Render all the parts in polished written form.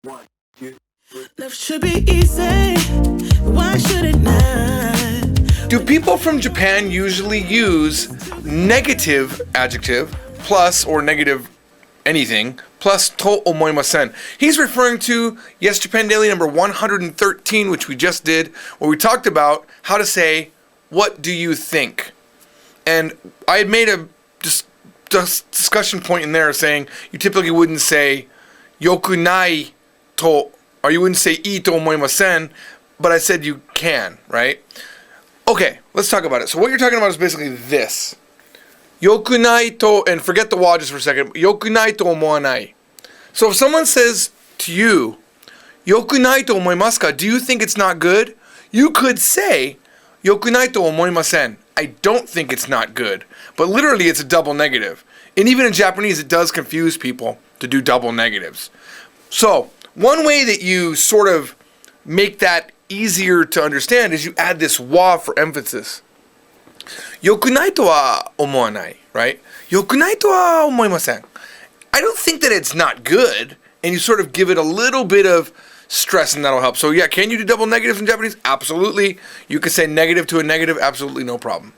Love should be easy. Why should it not? Do people from Japan usually use negative adjective plus or negative anything plus to omoimasen? He's referring to Yes Japan Daily number 113, which we just did, where we talked about how to say, what do you think? And I had made a discussion point in there saying you typically wouldn't say yokunai to, or you wouldn't say ii to omoimasen, but I said you can, right? Okay, let's talk about it. So what you're talking about is basically this. Yokunai to, and forget the wa just for a second, yokunai to omoanai. So if someone says to you, yokunai to omoimasu ka, do you think it's not good? You could say, yokunai to omoimasen. I don't think it's not good. But literally it's a double negative. And even in Japanese it does confuse people to do double negatives. So one way that you sort of make that easier to understand is you add this wa for emphasis. Yokunai to wa omoanai, right? Yokunai to wa omoimasen. I don't think that it's not good, and you sort of give it a little bit of stress and that'll help. So yeah, can you do double negatives in Japanese? Absolutely. You can say negative to a negative, absolutely no problem.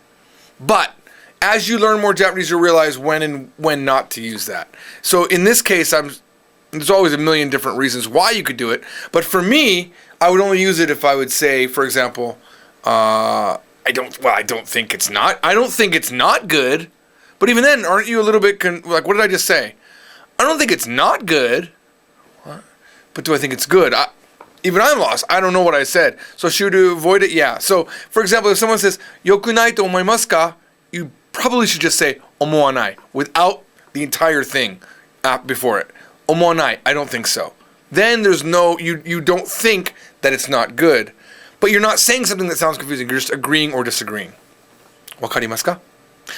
But as you learn more Japanese, you'll realize when and when not to use that. So in this case, there's always a million different reasons why you could do it. But for me, I would only use it if I would say, for example, I don't think it's not good. But even then, aren't you a little bit, like, what did I just say? I don't think it's not good. What? But do I think it's good? Even I'm lost. I don't know what I said. So should you avoid it? Yeah. So, for example, if someone says, yokunai to omoimasu ka, you probably should just say, omoanai, without the entire thing before it. Omoanai, I don't think so. Then there's no, you don't think that it's not good. But you're not saying something that sounds confusing. You're just agreeing or disagreeing. Wakarimasu ka?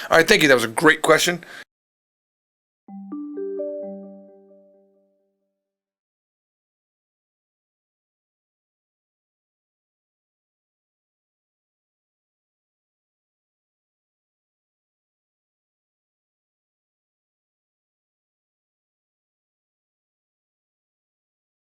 All right, thank you. That was a great question.